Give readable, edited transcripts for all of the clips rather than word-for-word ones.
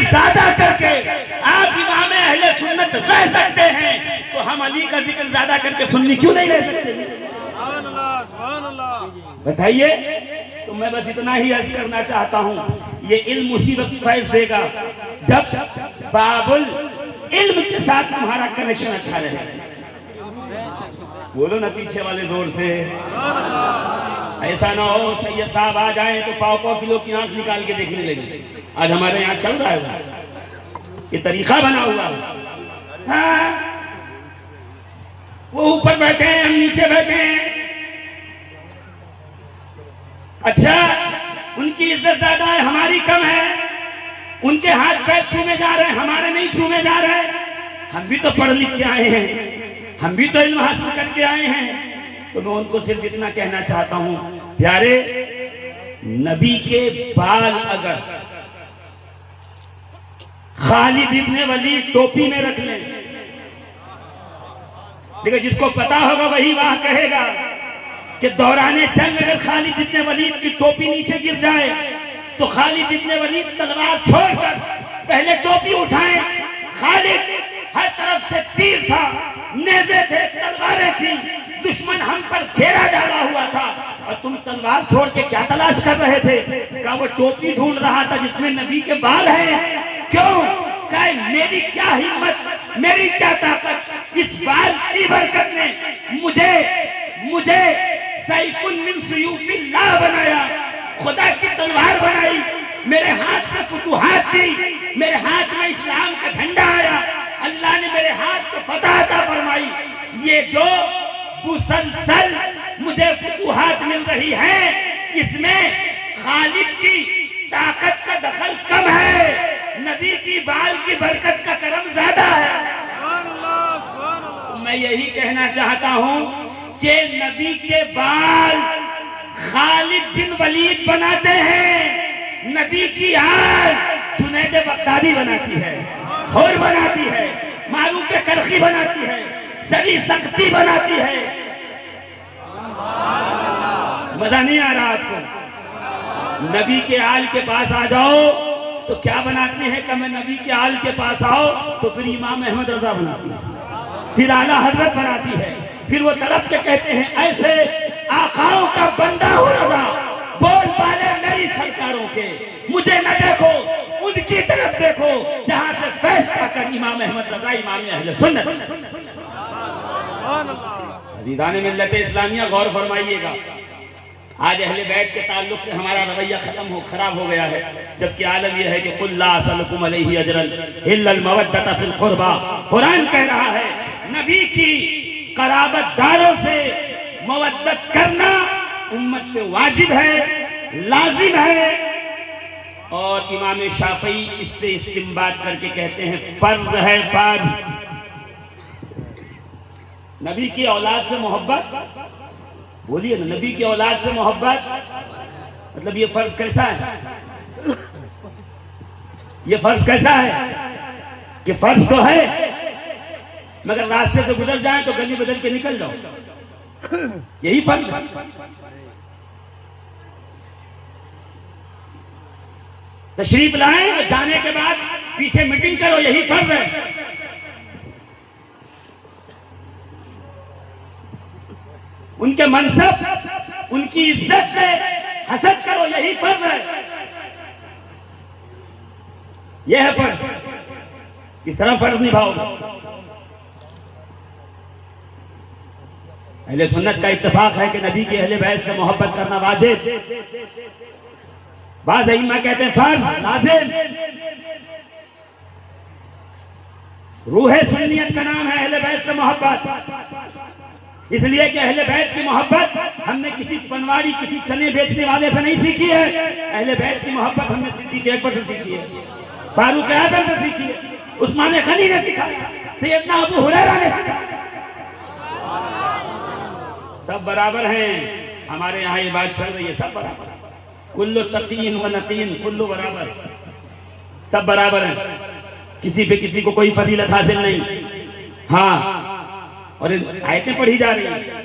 ज्यादा करके आप इमाम अहले सुन्नत रह सकते हैं, तो हम अली का जिक्र ज्यादा करके सुन्नी क्यों नहीं रह सकते? बताइए। तो मैं बस इतना ही अर्ज करना चाहता हूँ, ये इल्म उसी वक्त फैज देगा जब बाबुल इल्म के साथ तुम्हारा कनेक्शन अच्छा रहे। बोलो ना पीछे वाले जोर से। ऐसा ना हो सैयद साहब आ जाएं तो पाव किलो की आंख निकाल के देखने लगे। आज हमारे यहाँ चल रहा है, ये तरीका बना हुआ। हाँ, वो ऊपर बैठे हैं, हम नीचे बैठे हैं। अच्छा, उनकी इज्जत ज्यादा है, हमारी कम है। उनके हाथ पैर छूने जा रहे हैं, हमारे नहीं छूने जा रहे। हम भी तो पढ़ लिख के आए हैं, हम भी तो इल्म हासिल करके आए हैं। तो मैं उनको सिर्फ इतना कहना चाहता हूं, प्यारे, नबी के बाल अगर खालिद इब्ने वलीद टोपी में रख लें, देखो जिसको पता होगा वही वाह कहेगा कि दौराने जंग अगर खालिद इब्ने वलीद की टोपी नीचे गिर जाए तो खालिद इब्ने वलीद तलवार छोड़कर पहले टोपी उठाएं। खालिद हर तरफ से तीर था, नेज़े थे, तलवारें थी, दुश्मन हम पर घेरा डाला हुआ था, और तुम तलवार छोड़ के क्या तलाश कर रहे थे? क्या वो टोपी ढूंढ रहा था जिसमें नबी के बाल हैं? क्यों? क्या मेरी क्या हिम्मत, मेरी क्या ताकत, इस बाल की बरकत ने मुझे सैफुन मिन सुयूफिल्लाह बनाया, खुदा की तलवार बनाई, मेरे हाथ में फुतूहात दी, मेरे हाथ में इस्लाम का झंडा आया, अल्लाह ने मेरे हाथ को फतह अता फरमाई। ये जो मुसलसल मुझे फुतूहात मिल रही है, इसमें खालिद की ताकत का दखल कम है, नबी की बाल की बरकत का करम ज्यादा है। मैं यही कहना चाहता हूं कि नबी के बाल खालिद बिन वलीद बनाते हैं, नबी की आल जुनैद बगदादी बनाती है, होर बनाती है, मारूफ करखी बनाती है, सरी सख्ती बनाती है। मजा नहीं आ रहा आपको? नबी के आल के पास आ जाओ तो क्या बनाती है? कि मैं नबी के आल के पास आओ तो फिर इमाम अहमद रजा बनाती है, फिर आला हजरत बनाती है, फिर वो तरफ के कहते हैं ऐसे आकाओं का बंदा हो रजा, बोल पाले मेरी सरकारों के, मुझे न देखो उनकी तरफ देखो जहां से फैसला कर इमाम अहमद रजा इमाम अहले सुन्नत। अज़ीज़ान मिल्लत इस्लामिया गौर फरमाइएगा, आज अहले बैत के ताल्लुक से हमारा रवैया खराब हो गया है, जबकि आलम यह है कि कुल ला असलकुम अलैहि अजरन इल्लल मवद्दत फिल कुर्बा। कुरान कह रहा है नबी की कराबतदारों से मवद्दत करना उम्मत पे वाजिब है, लाजिम है। और इमाम शाफई इससे इस्तिंबात करके कहते हैं फर्ज है, फर्ज। नबी की औलाद से मोहब्बत, बोलिए ना, नबी की औलाद से मोहब्बत मतलब ये फर्ज कैसा है? ये फर्ज कैसा है कि फर्ज तो है मगर रास्ते से गुजर जाए तो गली बदल के निकल जाओ, यही फर्ज है। तशरीफ लाएं और जाने के बाद पीछे मीटिंग करो, यही फर्ज है। उनके मनसब, उनकी इज्जत से हसद करो, यही फर्ज है। यह है फर्ज, इस तरह फर्ज निभाओ। अहले सुन्नत का इत्तेफाक है कि नबी के अहले बैत से मोहब्बत करना वाजिब, बाज़ अइम्मा कहते हैं फर्ज, लाजिम। रूह सुन्नियत का नाम है अहले बैत से मोहब्बत, इसलिए कि अहले बैत की मोहब्बत हमने किसी पनवाड़ी, किसी चने बेचने वाले से नहीं सीखी है। अहले बैत की मोहब्बत हमने सिद्दीक़ अकबर से सीखी है, फारूक आज़म से सीखी है, उस्मान गनी ने सिखाया, सैयदना अबू हुरैरा ने सिखाया। सब बराबर हैं। हमारे यहाँ ये बात चल रही है, सब बराबर, कुल्लु तकीन व नकीन, कुल्लु बराबर, सब बराबर हैं। किसी पे किसी को कोई फजीलत हासिल नहीं। हाँ, और आयतें पढ़ी जा रही हैं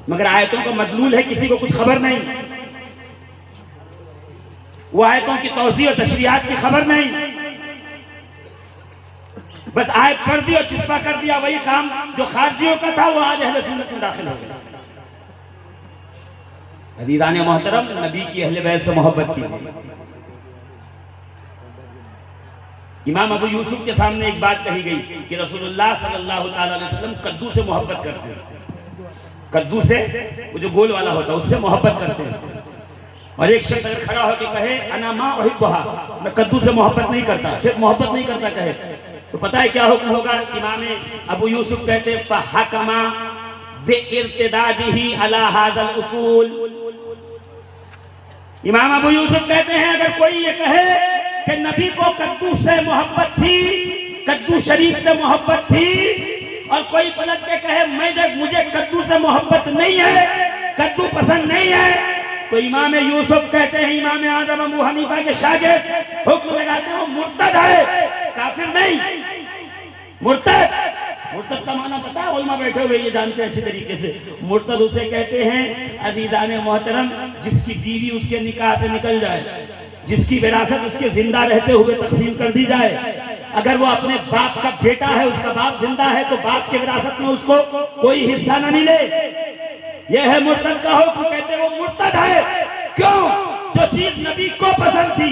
मगर आयतों का मदलूल है किसी को कुछ खबर नहीं। वो आयतों की तौसीह और तशरीहात की खबर नहीं, बस आयत पढ़ दी और चिस्पा कर दिया। वही काम जो खारजियों का था वो आज अहले सुन्नत में दाखिल हो गया। अज़ीज़ान मोहतरम, नबी की अहले बैत से मोहब्बत कीजिए। इमाम अबू यूसुफ के सामने एक बात कही गई कि रसूलुल्लाह सल्लल्लाहु अलैहि वसल्लम कद्दू से मोहब्बत करते हैं। कद्दू से, वो जो गोल वाला होता है, उससे मोहब्बत करते हैं। और एक शख्स अगर खड़ा होकर कहे अना मा उहिब्बुहा, मैं कद्दू से मोहब्बत नहीं करता, सिर्फ मोहब्बत नहीं करता कहे, तो पता है क्या हुक्म होगा? इमाम अबू यूसुफ कहते फहकमा बिइर्तिदादिही अला हाज़ल उसूल। इमाम अबू यूसुफ कहते हैं अगर कोई ये कहे कि नबी को कद्दू से मोहब्बत थी, कद्दू शरीफ से मोहब्बत थी, और कोई पलट के कहे मुझे कद्दू से मोहब्बत नहीं है, कद्दू पसंद नहीं है, तो इमाम यूसुफ कहते हैं, इमाम आज़म अबू हनीफा के शागिर्द हुक्म लगाते हैं वो मुर्तद है, काफिर नहीं। मुर्तद, मुर्तद का माना पता है? उलमा बैठे हुए ये जानते हैं अच्छी तरीके से। मुर्तद उसे कहते हैं अज़ीज़ान मोहतरम जिसकी बीवी उसके निकाह से निकल जाए, जिसकी विरासत उसके जिंदा रहते हुए तकसीम कर दी जाए। अगर वो अपने बाप का बेटा है, उसका बाप जिंदा है, तो बाप की विरासत में उसको कोई हिस्सा न मिले, यह है मुर्तद का हुक्म। कहते वो मुर्तद है। क्यों? जो चीज नबी को पसंद थी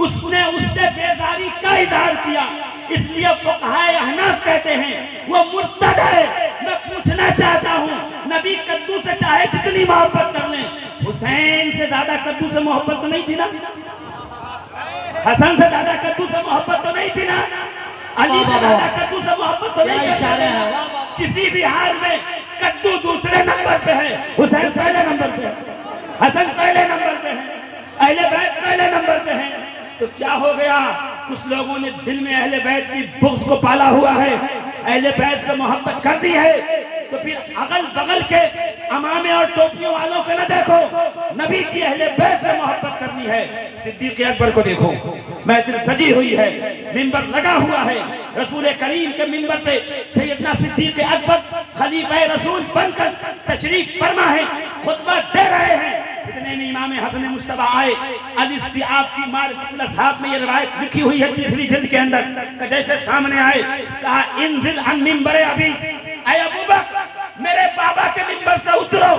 उसने उससे बेजारी का इजहार किया, इसलिए फुक़हाए अहनाफ कहते हैं वो मुर्तद है। मैं पूछना चाहता हूँ, नबी कद्दू से चाहे जितनी मोहब्बत कर लें, हुसैन से ज्यादा कद्दू से मोहब्बत तो नहीं थी ना? हसन से ज्यादा कद्दू से मोहब्बत तो नहीं थी ना? अली से ज्यादा कद्दू से मोहब्बत तो नहीं थी? किसी भी हाल में कद्दू दूसरे नंबर पे है, हुसैन पहले नंबर पे है, हसन पहले नंबर पे है, अहले बैत पहले नंबर पे है। तो क्या हो गया? कुछ लोगों ने दिल में अहले बैत की बुग़्ज़ को पाला हुआ है, अहले बैत से मोहब्बत कर दी है, तो फिर अगल बगल के अमामे और टोपियों वालों को न देखो, नबी की अहले बैत से मोहब्बत करनी है। सिद्दीक़ अकबर को देखो, महफिल सजी हुई है, मिंबर लगा हुआ है, रसूल करीम के मिंबर पे सैयदना सिद्दीक़ अकबर खलीफा रसूल बनकर तशरीफ फरमा है, खुतबा दे रहे हैं। इतने में इमाम हसन मुश्तबा आए। अल-इस्तिआब की मारिफतुल असहाब में ये रिवायत लिखी हुई है तीसरी जिल्द के अंदर, कि जैसे सामने आए कहा इंजिल अन मिंबर अबी, ऐ अबू बकर मेरे बाबा के मिंबर से उतरो।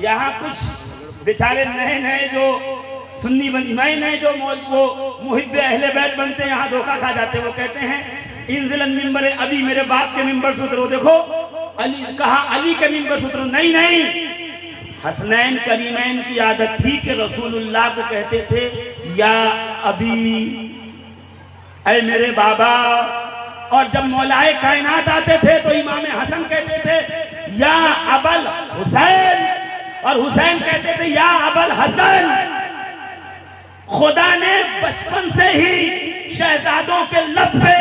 यहाँ कुछ बेचारे नए नए जो सुन्नी नए नए जो वो मुहिब्बे अहले बैत बनते हैं, यहाँ धोखा खा जाते हैं। वो कहते हैं इंजिल अन मिंबर अबी, मेरे बाप के मिंबर से उतरो। देखो अली कहा, अली के मिंबर से उतरो। नहीं नहीं, हसनैन करीमैन की आदत थी कि रसूलुल्लाह को कहते थे या अबी, ऐ मेरे बाबा। और जब मौलाए कायनात आते थे तो इमाम हसन कहते थे या अबल हुसैन, और हुसैन कहते थे या अबल हसन। खुदा ने बचपन से ही शहजादों के लब पे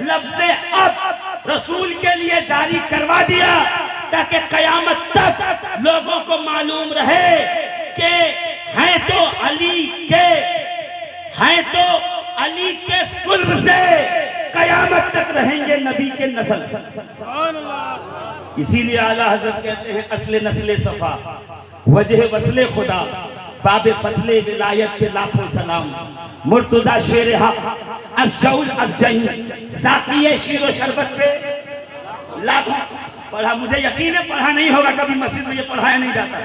लफ्ज़े अब रसूल के लिए जारी करवा दिया, ताकि कयामत तक लोगों को मालूम रहे कि हैं तो अली के सुल्ब से कयामत तक रहेंगे नबी के नस्ल। इसीलिए आला हज़रत कहते हैं असले नस्ले सफा, वजह वसले खुदा, बाबे फसले विलायत पे लाखों सलाम, मुर्तजा शेर हक असजउल असजई, साकिये शीरो शरबत पे लाखों। पढ़ा, मुझे यकीन है पढ़ा नहीं होगा कभी, मस्जिद में ये पढ़ाया नहीं जाता।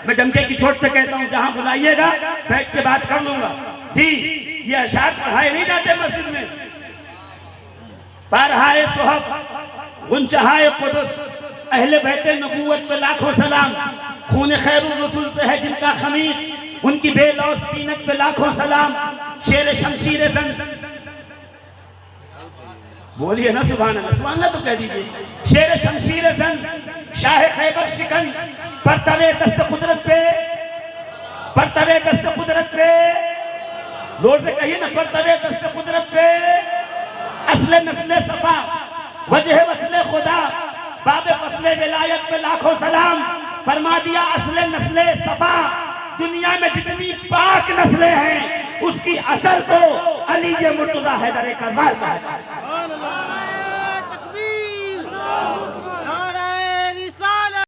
मैं डंके की चोट पे कहता हूँ, जहाँ बुलाइएगा बैठ के बात कर लूंगा जी। ये अशार पढ़ाए नहीं जाते मस्जिद में। पढ़ाए सुहब गुंचहाए कुदस, अहले बैते नबूवत पे लाखों सलाम, खून खैरुर रसूल से है जिनका खमीर, उनकी बेलौस तीनत पे लाखों सलाम, शेर शमशीर जंग। बोलिए ना सुभान अल्लाह, सुभान अल्लाह तो कह दीजिए। शेर शमशीर जंग, शाह खैबर शिकन, परतवे दस्त कुदरत पे, परतवे दस्त कुदरत पे, जोर से कहिए ना, परतवे दस्त कुदरत पे, असले नस्ले सफा, वजह वसले खुदा, बाबे फसले विलायत पे लाखों सलाम। फरमा दिया असले नस्ले सफा, दुनिया में जितनी पाक नस्लें हैं उसकी असल तो अली मुर्तजा हैदर करवार का है।